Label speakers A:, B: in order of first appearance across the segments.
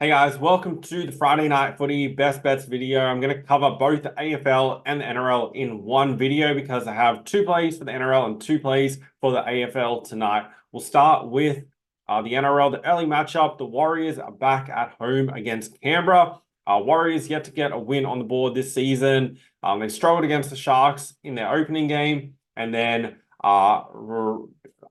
A: Hey guys, welcome to the Friday Night Footy Best Bets video. I'm going to cover both the AFL and the NRL in one video because I have two plays for the NRL and two plays for the AFL tonight. We'll start with the NRL, the early matchup. The Warriors are back at home against Canberra. Warriors yet to get a win on the board this season. They struggled against the Sharks in their opening game and then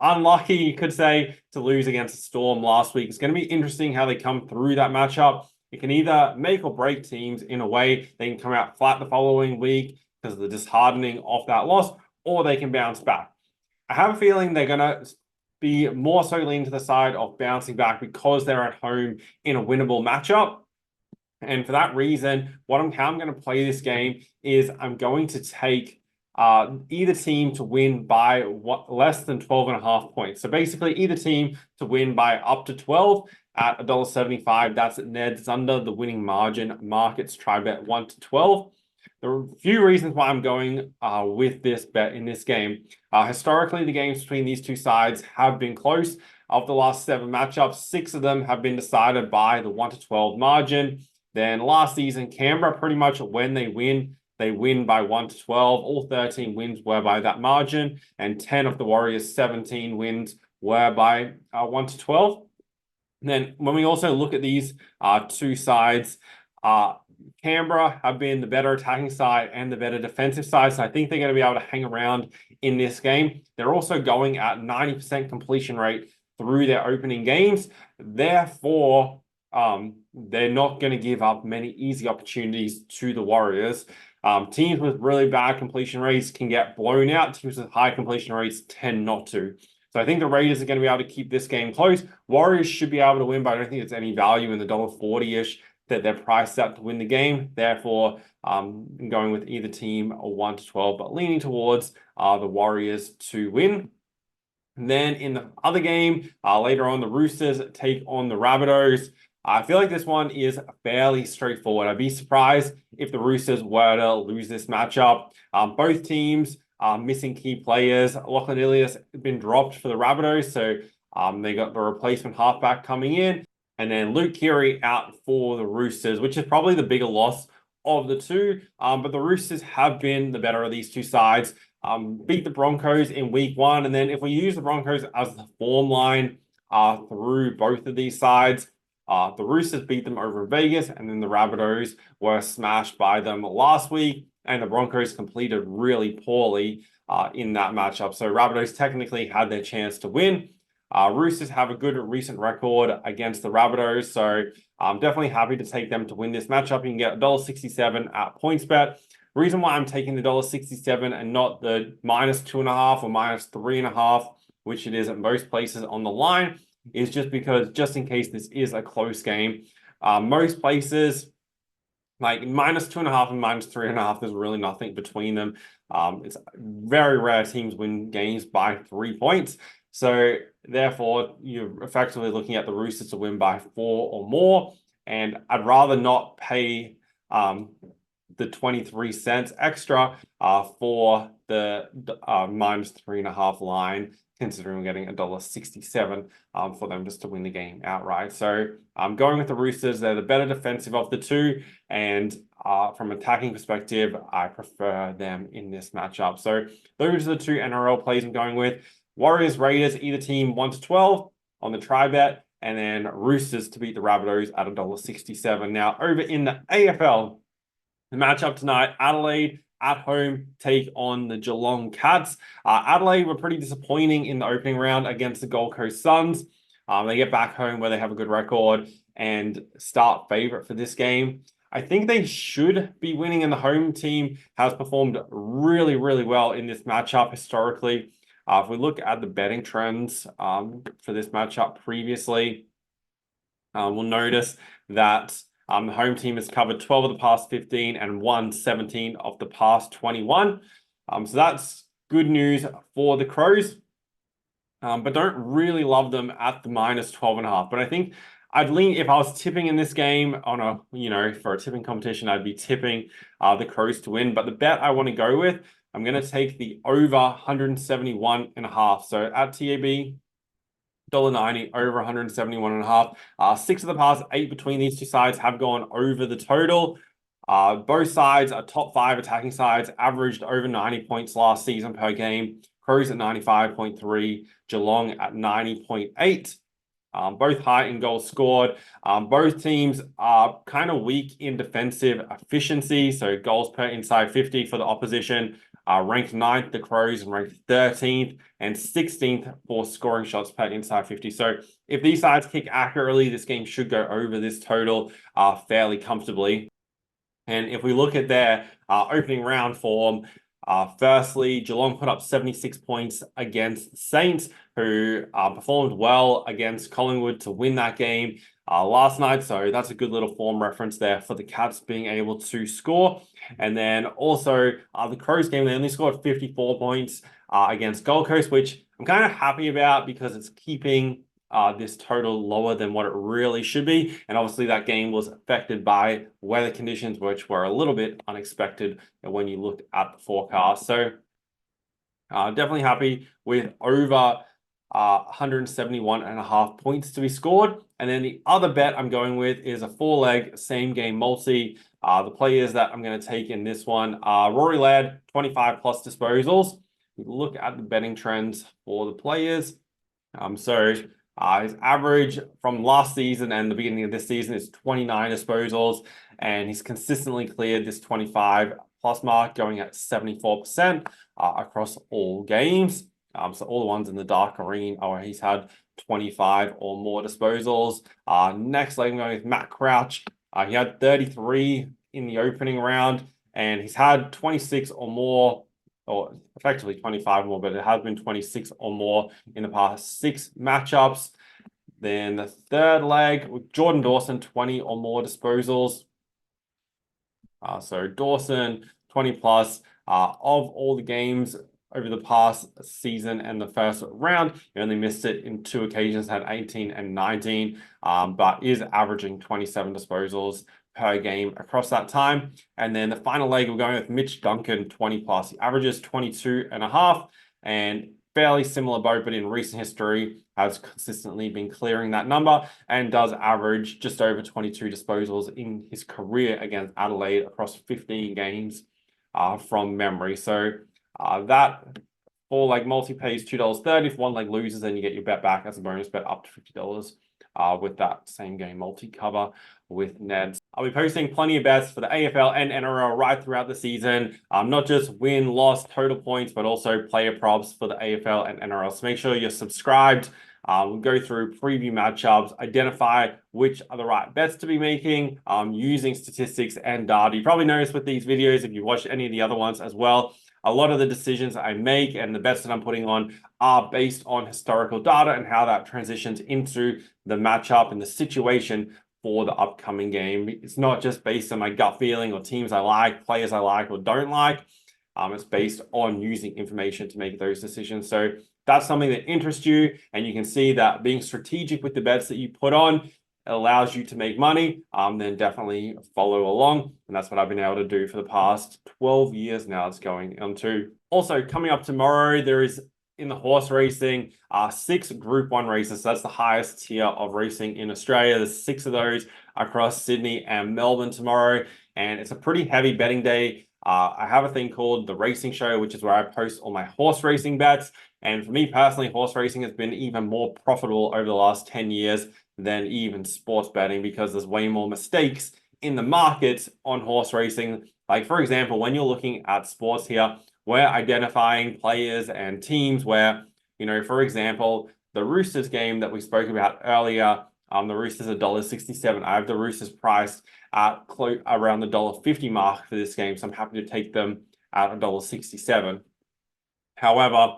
A: unlucky, you could say, to lose against the Storm last week. It's going to be interesting how they come through that matchup. It can either make or break teams in a way. They can come out flat the following week because of the disheartening of that loss, or they can bounce back. I have a feeling they're going to be more so lean to the side of bouncing back because they're at home in a winnable matchup. And for that reason, how I'm going to play this game is I'm going to take either team to win by less than 12.5 points. So basically, either team to win by up to 12 at $1.75. That's at Ned's under the winning margin. Markets try bet 1 to 12. There are a few reasons why I'm going with this bet in this game. Historically, the games between these two sides have been close. Of the last 7 matchups, 6 of them have been decided by the 1 to 12 margin. Then last season, Canberra, pretty much when they win by 1 to 12. All 13 wins were by that margin, and 10 of the Warriors' 17 wins were by 1 to 12. And then when we also look at these two sides, Canberra have been the better attacking side and the better defensive side, so I think they're going to be able to hang around in this game. They're also going at 90% completion rate through their opening games. Therefore, they're not going to give up many easy opportunities to the Warriors. Teams with really bad completion rates can get blown out. Teams with high completion rates tend not to. So I think the Raiders are going to be able to keep this game close. Warriors should be able to win, but I don't think there's any value in the $1.40-ish that they're priced out to win the game. Therefore, I'm going with either team or 1 to 12, but leaning towards the Warriors to win. And then in the other game, later on, the Roosters take on the Rabbitohs. I feel like this one is fairly straightforward. I'd be surprised if the Roosters were to lose this matchup. Both teams are missing key players. Lachlan Ilias has been dropped for the Rabbitohs, so they got the replacement halfback coming in. And then Luke Keary out for the Roosters, which is probably the bigger loss of the two. But the Roosters have been the better of these two sides. Beat the Broncos in week 1. And then if we use the Broncos as the form line through both of these sides, the Roosters beat them over in Vegas, and then the Rabbitohs were smashed by them last week, and the Broncos completed really poorly in that matchup. So Rabbitohs technically had their chance to win. Roosters have a good recent record against the Rabbitohs, so I'm definitely happy to take them to win this matchup. You can get $1.67 at PointsBet. Reason why I'm taking the $1.67 and not the -2.5 or -3.5, which it is at most places on the line, is just because, just in case this is a close game, most places, like -2.5 and -3.5, there's really nothing between them. It's very rare teams win games by 3 points. So therefore, you're effectively looking at the Roosters to win by 4 or more. And I'd rather not pay the 23 cents extra for the -3.5 line, considering we're getting $1.67 for them just to win the game outright. So I'm going with the Roosters. They're the better defensive of the two. And from an attacking perspective, I prefer them in this matchup. So those are the two NRL plays I'm going with. Warriors, Raiders, either team 1 to 12 on the try bet. And then Roosters to beat the Rabbitohs at $1.67. Now, over in the AFL, the matchup tonight, Adelaide at home take on the Geelong Cats. Adelaide were pretty disappointing in the opening round against the Gold Coast Suns. They get back home where they have a good record and start favorite for this game. I think they should be winning, and the home team has performed really, really well in this matchup historically. If we look at the betting trends for this matchup previously, we'll notice that the home team has covered 12 of the past 15 and won 17 of the past 21. So that's good news for the Crows, but don't really love them at the -12.5. But I think I'd lean, if I was tipping in this game on for a tipping competition, I'd be tipping the Crows to win. But the bet I want to go with, I'm going to take the over 171.5. So at TAB, $1.90 over 171.5. 6 of the past 8 between these two sides have gone over the total. Both sides are top 5 attacking sides, averaged over 90 points last season per game. Crows at 95.3, Geelong at 90.8. Both high in goals scored. Both teams are kind of weak in defensive efficiency. So goals per inside 50 for the opposition. Ranked 9th, the Crows, and ranked 13th and 16th for scoring shots per inside 50. So if these sides kick accurately, this game should go over this total fairly comfortably. And if we look at their opening round form, firstly, Geelong put up 76 points against Saints, who performed well against Collingwood to win that game last night. So that's a good little form reference there for the Cats being able to score. And then also the Crows game, they only scored 54 points against Gold Coast, which I'm kind of happy about because it's keeping this total lower than what it really should be. And obviously that game was affected by weather conditions, which were a little bit unexpected when you looked at the forecast. So definitely happy with over 171.5 points to be scored. And then the other bet I'm going with is a 4-leg same game multi. The players that I'm going to take in this one are Rory Laird, 25 plus disposals. We look at the betting trends for the players. His average from last season and the beginning of this season is 29 disposals, and he's consistently cleared this 25 plus mark, going at 74% across all games. So all the ones in the dark green, he's had 25 or more disposals. Next leg, I'm going with Matt Crouch. He had 33 in the opening round, and he's had 26 or more, or effectively 25 more, but it has been 26 or more in the past 6 matchups. Then the third leg with Jordan Dawson, 20 or more disposals. So Dawson, 20 plus of all the games over the past season and the first round. He only missed it in 2 occasions, had 18 and 19, but is averaging 27 disposals per game across that time. And then the final leg, we're going with Mitch Duncan, 20 plus. He averages 22.5 and fairly similar boat, but in recent history has consistently been clearing that number and does average just over 22 disposals in his career against Adelaide across 15 games from memory. So that 4-leg multi pays $2.30. If 1 leg loses, then you get your bet back as a bonus bet up to $50 with that same game multi cover with Neds. I'll be posting plenty of bets for the AFL and NRL right throughout the season. Not just win, loss, total points, but also player props for the AFL and NRL. So make sure you're subscribed. We'll go through preview matchups, identify which are the right bets to be making using statistics and data. You probably noticed with these videos, if you watched any of the other ones as well, a lot of the decisions I make and the bets that I'm putting on are based on historical data and how that transitions into the matchup and the situation for the upcoming game. It's not just based on my gut feeling or teams I like, players I like or don't like. It's based on using information to make those decisions. So that's something that interests you, and you can see that being strategic with the bets that you put on allows you to make money, then definitely follow along. And that's what I've been able to do for the past 12 years now. It's going on to. Also, coming up tomorrow, there is in the horse racing, 6 Group 1 races. So that's the highest tier of racing in Australia. There's 6 of those across Sydney and Melbourne tomorrow. And it's a pretty heavy betting day. I have a thing called the Racing Show, which is where I post all my horse racing bets. And for me personally, horse racing has been even more profitable over the last 10 years than even sports betting because there's way more mistakes in the markets on horse racing. Like, for example, when you're looking at sports here, we're identifying players and teams where, for example, the Roosters game that we spoke about earlier, the Roosters are $1.67. I have the Roosters priced at around the $1.50 mark for this game, so I'm happy to take them at $1.67. However,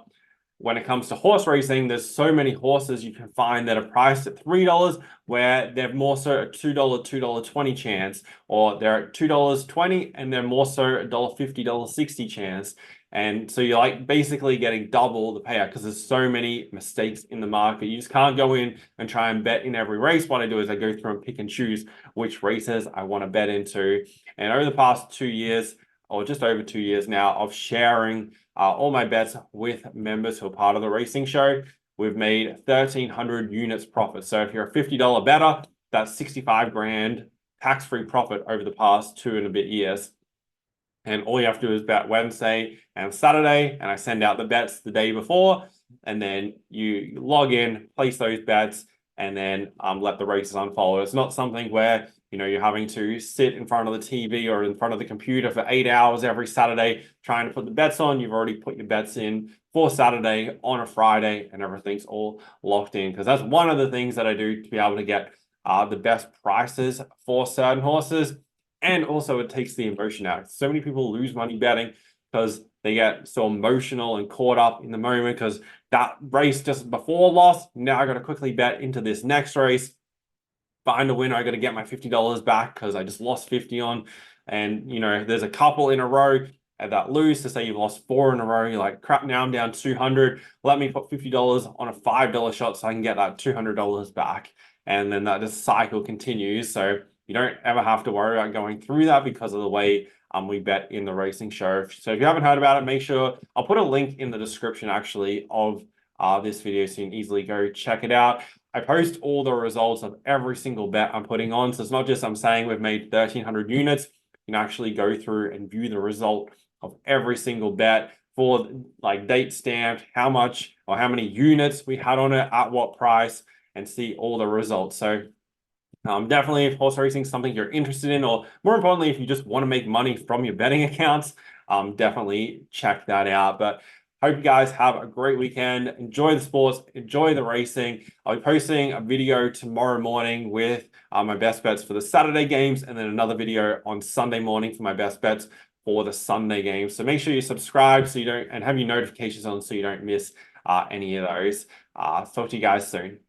A: when it comes to horse racing, there's so many horses you can find that are priced at $3 where they're more so a $2, $2.20 chance, or they're at $2.20 and they're more so a $1.50, $1.60 chance. And so you're like basically getting double the payout because there's so many mistakes in the market. You just can't go in and try and bet in every race. What I do is I go through and pick and choose which races I want to bet into. And over the past 2 years, or just over 2 years now, of sharing all my bets with members who are part of the racing show, we've made 1,300 units profit. So if you're a $50 bettor, that's 65 grand tax-free profit over the past 2 and a bit years. And all you have to do is bet Wednesday and Saturday, and I send out the bets the day before, and then you log in, place those bets, and then let the races unfold. It's not something where you're having to sit in front of the TV or in front of the computer for 8 hours every Saturday trying to put the bets on. You've already put your bets in for Saturday on a Friday, and everything's all locked in. Because that's one of the things that I do to be able to get the best prices for certain horses. And also it takes the emotion out. So many people lose money betting because they get so emotional and caught up in the moment because that race just before lost. Now I got to quickly bet into this next race. Find a winner, I got to get my $50 back because I just lost 50 on. And, there's a couple in a row that lose. To say you've lost 4 in a row, you're like, crap, now I'm down 200. Let me put $50 on a $5 shot so I can get that $200 back. And then that just cycle continues. So you don't ever have to worry about going through that because of the way we bet in the racing show. So if you haven't heard about it, make sure I'll put a link in the description actually of this video so you can easily go check it out. I post all the results of every single bet I'm putting on. So it's not just I'm saying we've made 1,300 units. You can actually go through and view the result of every single bet for like date stamped, how much or how many units we had on it, at what price, and see all the results. So definitely if horse racing is something you're interested in, or more importantly, if you just want to make money from your betting accounts, definitely check that out. But hope you guys have a great weekend. Enjoy the sports, enjoy the racing. I'll be posting a video tomorrow morning with my best bets for the Saturday games, and then another video on Sunday morning for my best bets for the Sunday games. So make sure you subscribe so you don't, and have your notifications on so you don't miss any of those. Talk to you guys soon.